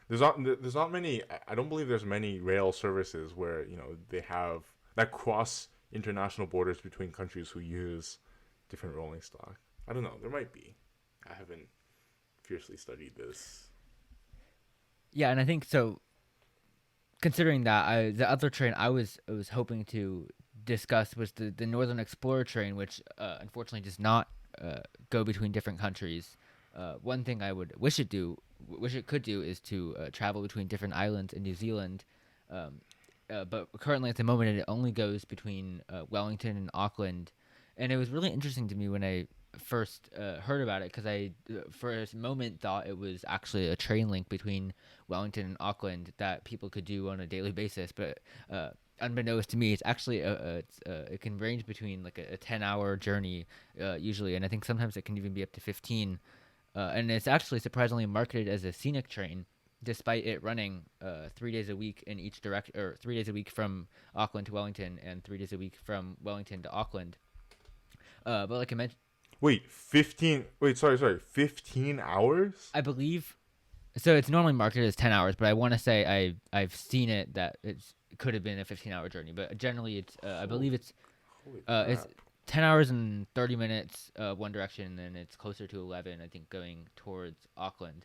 there's not many. I don't believe there's many rail services where they have that cross international borders between countries who use different rolling stock. I don't know. There might be. I haven't fiercely studied this. Yeah, and I think so. Considering that, the other train I was hoping to discuss was the Northern Explorer train, which unfortunately does not go between different countries. One thing I would wish it could do, is to travel between different islands in New Zealand. Um, but currently, at the moment, it only goes between Wellington and Auckland, and it was really interesting to me when I first heard about it because I, for a moment, thought it was actually a train link between Wellington and Auckland that people could do on a daily basis. But unbeknownst to me, it's actually it can range between like a 10-hour journey usually, and I think sometimes it can even be up to 15. And it's actually surprisingly marketed as a scenic train, despite it running 3 days a week in each direction, or 3 days a week from Auckland to Wellington, and 3 days a week from Wellington to Auckland. But like I mentioned, Wait, 15. Wait, sorry. 15 hours? I believe so. It's normally marketed as 10 hours, but I want to say I've seen it that it could have been a 15-hour journey, but generally it's I believe Holy it's crap. 10 hours and 30 minutes one direction, and then it's closer to 11, I think, going towards Auckland.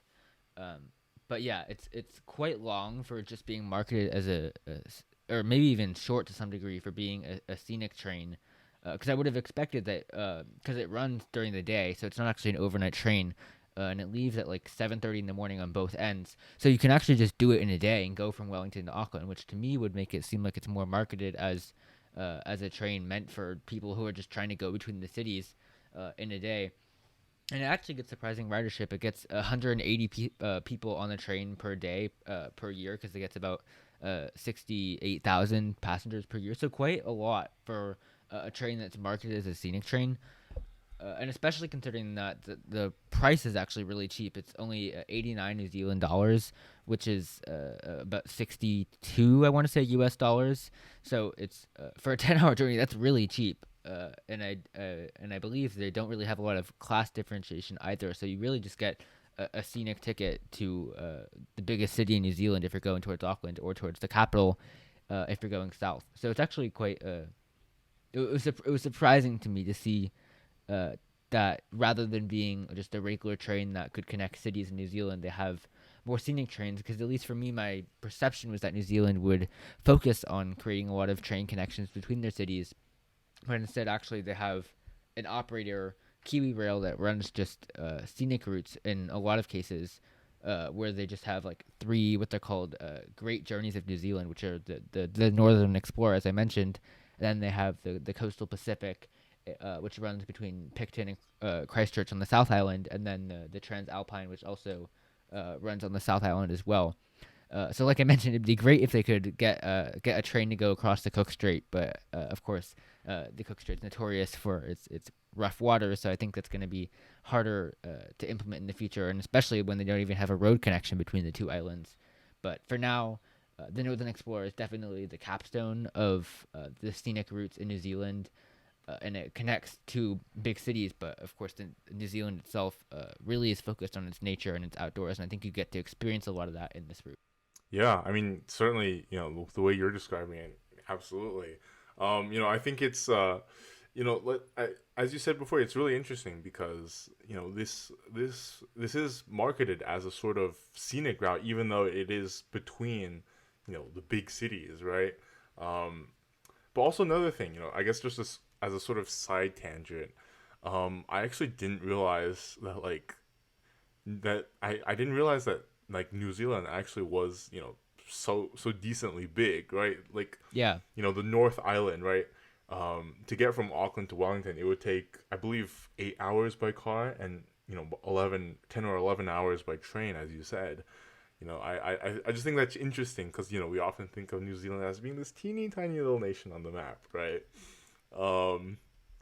Um, but yeah, it's quite long for just being marketed as or maybe even short to some degree for being a scenic train. because I would have expected that because it runs during the day, so it's not actually an overnight train, and it leaves at like 7:30 in the morning on both ends. So you can actually just do it in a day and go from Wellington to Auckland, which to me would make it seem like it's more marketed as a train meant for people who are just trying to go between the cities in a day. And it actually gets surprising ridership. It gets 180 people on the train per day per year because it gets about 68,000 passengers per year. So quite a lot for a train that's marketed as a scenic train. And especially considering that the price is actually really cheap. It's only 89 New Zealand dollars, which is about 62, I want to say, US dollars. So it's for a 10-hour journey, that's really cheap. And I believe they don't really have a lot of class differentiation either. So you really just get a scenic ticket to the biggest city in New Zealand if you're going towards Auckland, or towards the capital if you're going south. So it's actually quite. It was surprising to me to see uh, that rather than being just a regular train that could connect cities in New Zealand, they have more scenic trains. Because at least for me, my perception was that New Zealand would focus on creating a lot of train connections between their cities, but instead, actually, they have an operator, Kiwi Rail, that runs just scenic routes in a lot of cases. Where they just have like three what they're called Great Journeys of New Zealand, which are the Northern Explorer, as I mentioned. And then they have the Coastal Pacific, which runs between Picton and Christchurch on the South Island, and then the Transalpine, which also runs on the South Island as well. So, like I mentioned, it'd be great if they could get a train to go across the Cook Strait, but of course, the Cook Strait's notorious for its rough water. So I think that's going to be harder to implement in the future, and especially when they don't even have a road connection between the two islands. But for now, the Northern Explorer is definitely the capstone of the scenic routes in New Zealand, and it connects two big cities. But of course, New Zealand itself really is focused on its nature and its outdoors, and I think you get to experience a lot of that in this route. Yeah, I mean, certainly, the way you're describing it, absolutely. I think it's, as you said before, it's really interesting because this is marketed as a sort of scenic route, even though it is between, the big cities, right? Um, but also another thing, I guess just as a sort of side tangent, I actually didn't realize that I didn't realize that like New Zealand actually was so decently big, right? Like Yeah. the North Island, right? To get from Auckland to Wellington, it would take I believe 8 hours by car and 10 or 11 hours by train, as you said. I just think that's interesting because we often think of New Zealand as being this teeny tiny little nation on the map, right? Um,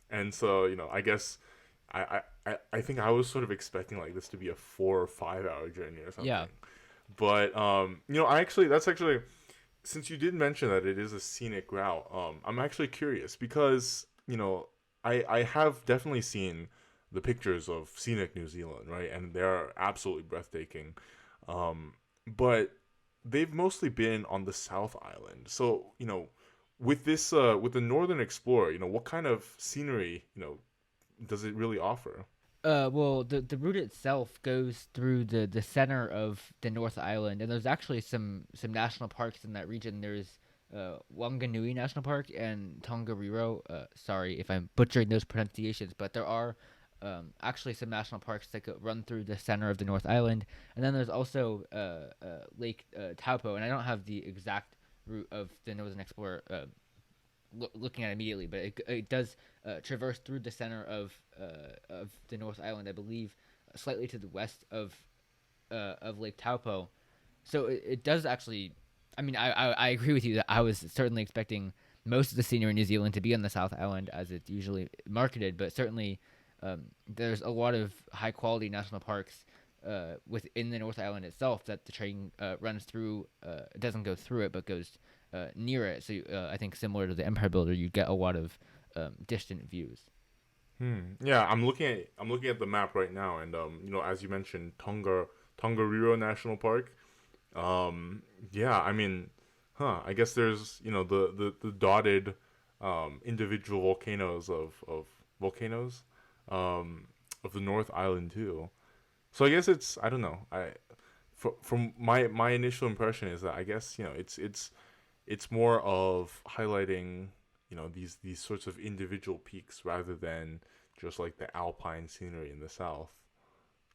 and so I guess I think I was sort of expecting like this to be a 4 or 5 hour journey or Yeah. something. But that's actually since you did mention that it is a scenic route, I'm actually curious because I have definitely seen the pictures of scenic New Zealand, right, and they are absolutely breathtaking. Um, but they've mostly been on the South Island, so with this with the Northern Explorer, what kind of scenery does it really offer? Well, the route itself goes through the center of the North Island, and there's actually some national parks in that region. There's Wanganui National Park and Tongariro. Sorry if I'm butchering those pronunciations, but there are actually some national parks that run through the center of the North Island, and then there's also Lake Taupo, and I don't have the exact route of the Northern Explorer looking at it immediately, but it does traverse through the center of the North Island, I believe, slightly to the west of Lake Taupo. So it does actually. I mean, I agree with you that I was certainly expecting most of the scenery in New Zealand to be on the South Island as it's usually marketed, but certainly there's a lot of high quality national parks within the North Island itself that the train runs through. It doesn't go through it, but goes near it. So I think similar to the Empire Builder, you get a lot of distant views. Yeah, I'm looking at the map right now, and as you mentioned, Tongariro National Park. Um, yeah, I mean, I guess there's the dotted individual volcanoes of volcanoes um, of the North Island too. So I guess it's I don't know. From my initial impression is that I guess it's more of highlighting these sorts of individual peaks rather than just like the alpine scenery in the south.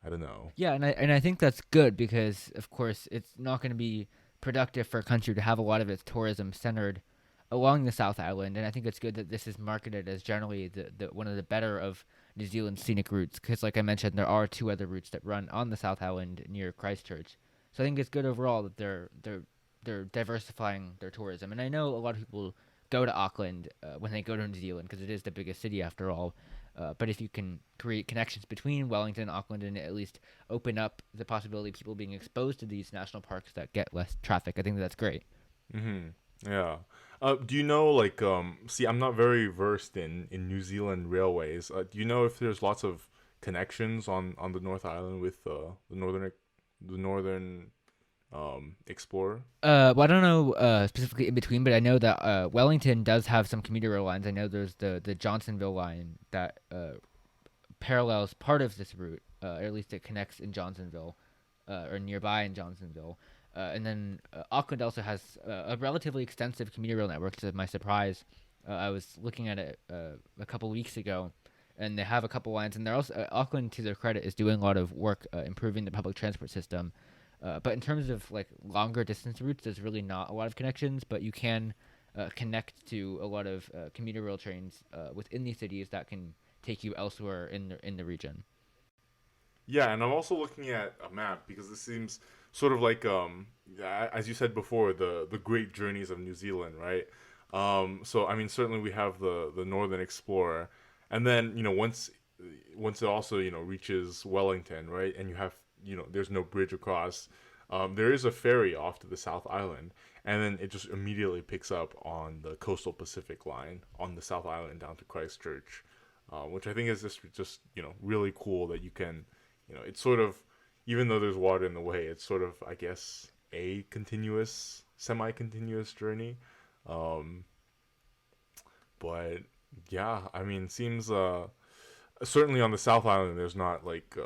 I don't know. Yeah, and I think that's good because of course it's not going to be productive for a country to have a lot of its tourism centered along the South Island, and I think it's good that this is marketed as generally the one of the better of New Zealand's scenic routes because, like I mentioned, there are two other routes that run on the South Island near Christchurch. So I think it's good overall that they're diversifying their tourism, and I know a lot of people go to Auckland when they go to New Zealand because it is the biggest city after all. But if you can create connections between Wellington and Auckland and at least open up the possibility of people being exposed to these national parks that get less traffic, I think that's great. Yeah. Do you know like see, I'm not very versed in New Zealand railways. Do you know if there's lots of connections on the North Island with the Northern Explorer? Well, I don't know specifically in between, but I know that Wellington does have some commuter rail lines. I know there's the Johnsonville line that parallels part of this route, or at least it connects in Johnsonville, or nearby in Johnsonville. And then Auckland also has a relatively extensive commuter rail network. To my surprise, I was looking at it a couple weeks ago, and they have a couple lines. And they're also Auckland, to their credit, is doing a lot of work improving the public transport system. But in terms of like longer distance routes, there's really not a lot of connections. But you can connect to a lot of commuter rail trains within these cities that can take you elsewhere in the region. Yeah, and I'm also looking at a map because this seems sort of like as you said before, the great journeys of New Zealand, right? So I mean, certainly we have the Northern Explorer, and then once it also reaches Wellington, right? And you have there's no bridge across. There is a ferry off to the South Island, and then it just immediately picks up on the coastal Pacific line on the South Island down to Christchurch, which I think is just really cool that you can, it's sort of, even though there's water in the way, it's sort of, I guess, a continuous, semi-continuous journey. Um, but yeah, I mean, seems certainly on the South Island, there's not like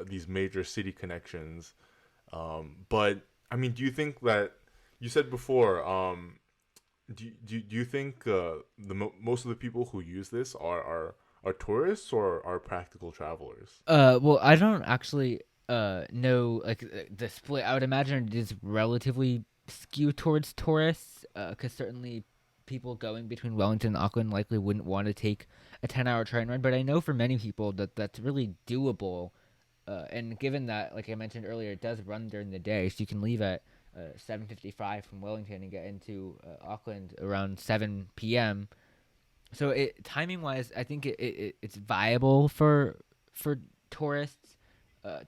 these major city connections. But I mean, do you think that you said before? Do you think most of the people who use this are tourists or are practical travelers? Well, I don't actually know like the split. I would imagine it is relatively skewed towards tourists, because certainly people going between Wellington and Auckland likely wouldn't want to take a 10-hour train ride. But I know for many people that that's really doable. And given that, like I mentioned earlier, it does run during the day, so you can leave at 7:55 from Wellington and get into Auckland around 7 p.m. So timing wise, I think it's viable for tourists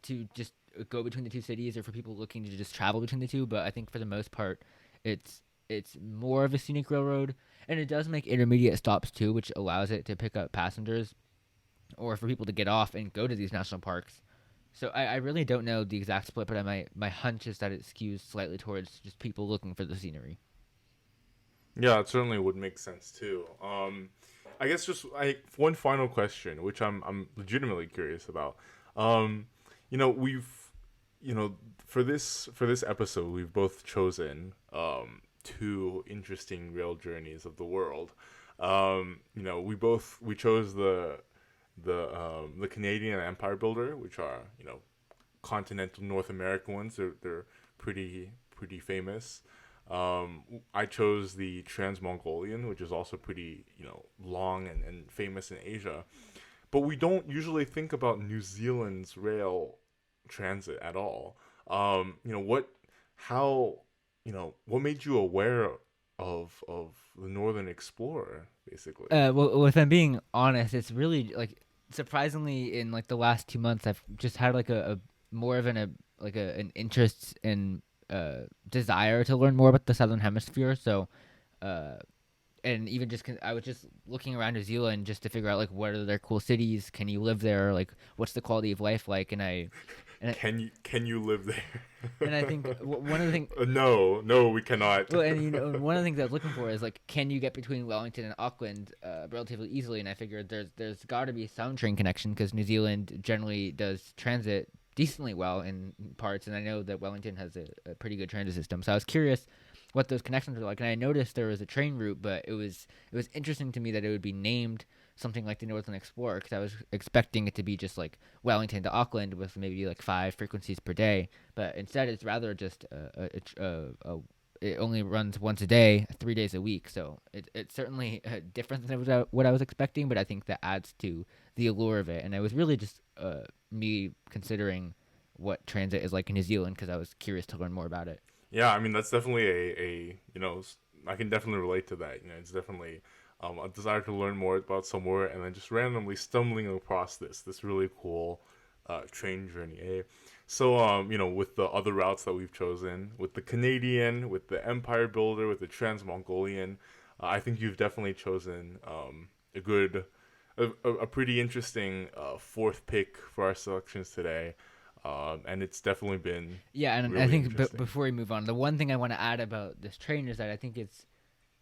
to just go between the two cities, or for people looking to just travel between the two. But I think for the most part, it's more of a scenic railroad, and it does make intermediate stops too, which allows it to pick up passengers or for people to get off and go to these national parks. So I really don't know the exact split, but my hunch is that it skews slightly towards just people looking for the scenery. Yeah, it certainly would make sense too. I guess just one final question, which I'm legitimately curious about. Um, we've for this episode, we've both chosen two interesting rail journeys of the world. We chose the Canadian Empire Builder, which are continental North American ones. They're pretty famous. I chose the Trans-Mongolian, which is also pretty long and famous in Asia. But we don't usually think about New Zealand's rail transit at all. How what made you aware of the Northern Explorer, basically? Well, if I'm being honest, it's really like surprisingly in like the last 2 months, I've just had like a more of an interest in desire to learn more about the Southern Hemisphere. So, uh, and even just I was just looking around New Zealand just to figure out like what are their cool cities? Can you live there? Like, what's the quality of life like? And Can you live I think there? one of the things. No, no, we cannot. Well, and one of the things I was looking for is like, can you get between Wellington and Auckland relatively easily? And I figured there's got to be some train connection because New Zealand generally does transit decently well in parts, and I know that Wellington has a pretty good transit system. So I was curious what those connections are like. And I noticed there was a train route, but it was interesting to me that it would be named something like the Northern Explorer, because I was expecting it to be just like Wellington to Auckland with maybe like 5 frequencies per day, but instead it's rather just it only runs once a day, 3 days a week. So it's certainly different than what I was expecting, but I think that adds to the allure of it. And it was really just me considering what transit is like in New Zealand, because I was curious to learn more about it. Yeah, I mean that's definitely I can definitely relate to that. It's definitely a desire to learn more about somewhere, and then just randomly stumbling across this really cool train journey. Eh? So with the other routes that we've chosen, with the Canadian, with the Empire Builder, with the Trans-Mongolian, I think you've definitely chosen a good, a pretty interesting fourth pick for our selections today. And it's definitely been Yeah, and I really think interesting. before we move on, the one thing I want to add about this train is that I think it's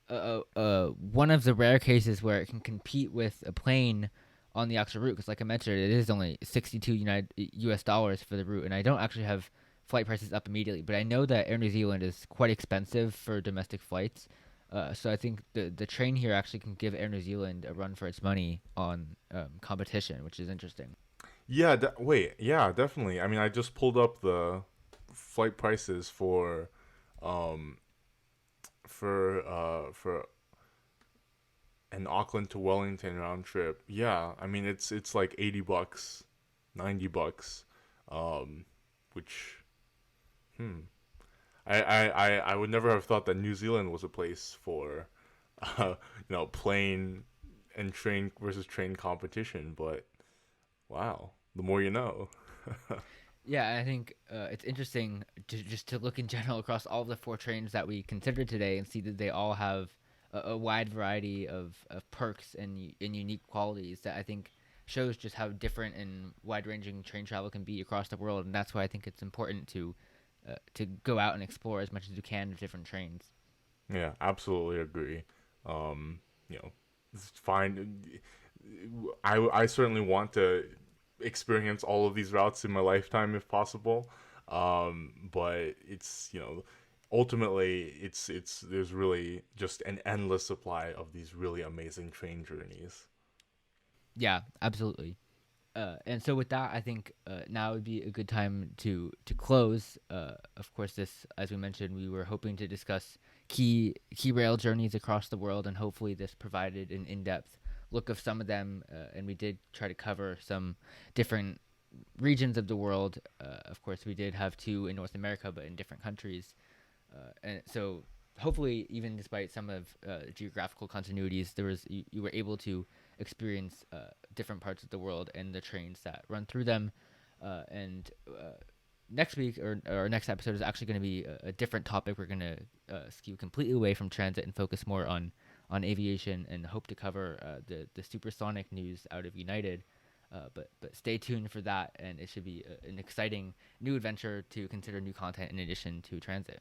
one of the rare cases where it can compete with a plane on the actual route. Because, like I mentioned, it is only 62 United U.S. dollars for the route, and I don't actually have flight prices up immediately, but I know that Air New Zealand is quite expensive for domestic flights. So I think the train here actually can give Air New Zealand a run for its money on competition, which is interesting. Yeah, wait, yeah, definitely. I mean, I just pulled up the flight prices um for an Auckland to Wellington round trip. Yeah, I mean it's like $80, $90, um, which hmm, I would never have thought that New Zealand was a place for, plane and train versus train competition. But wow, the more you know. Yeah, I think it's interesting to look in general across all the four trains that we considered today and see that they all have a wide variety of perks and unique qualities that I think shows just how different and wide ranging train travel can be across the world. And that's why I think it's important to go out and explore as much as you can of different trains. Yeah, absolutely agree. Um, it's fine. I certainly want to experience all of these routes in my lifetime if possible. But it's ultimately it's there's really just an endless supply of these really amazing train journeys. Yeah, absolutely. And so with that, I think now would be a good time to close. Of course, this, as we mentioned, we were hoping to discuss key rail journeys across the world, and hopefully this provided an in-depth look of some of them. And we did try to cover some different regions of the world. Of course, we did have two in North America, but in different countries. And so hopefully, even despite some of geographical continuities, you were able to experience different parts of the world and the trains that run through them. And next week, or our next episode, is actually going to be a different topic. We're going to skew completely away from transit and focus more on aviation, and hope to cover the supersonic news out of United. But stay tuned for that, and it should be an exciting new adventure to consider new content in addition to transit.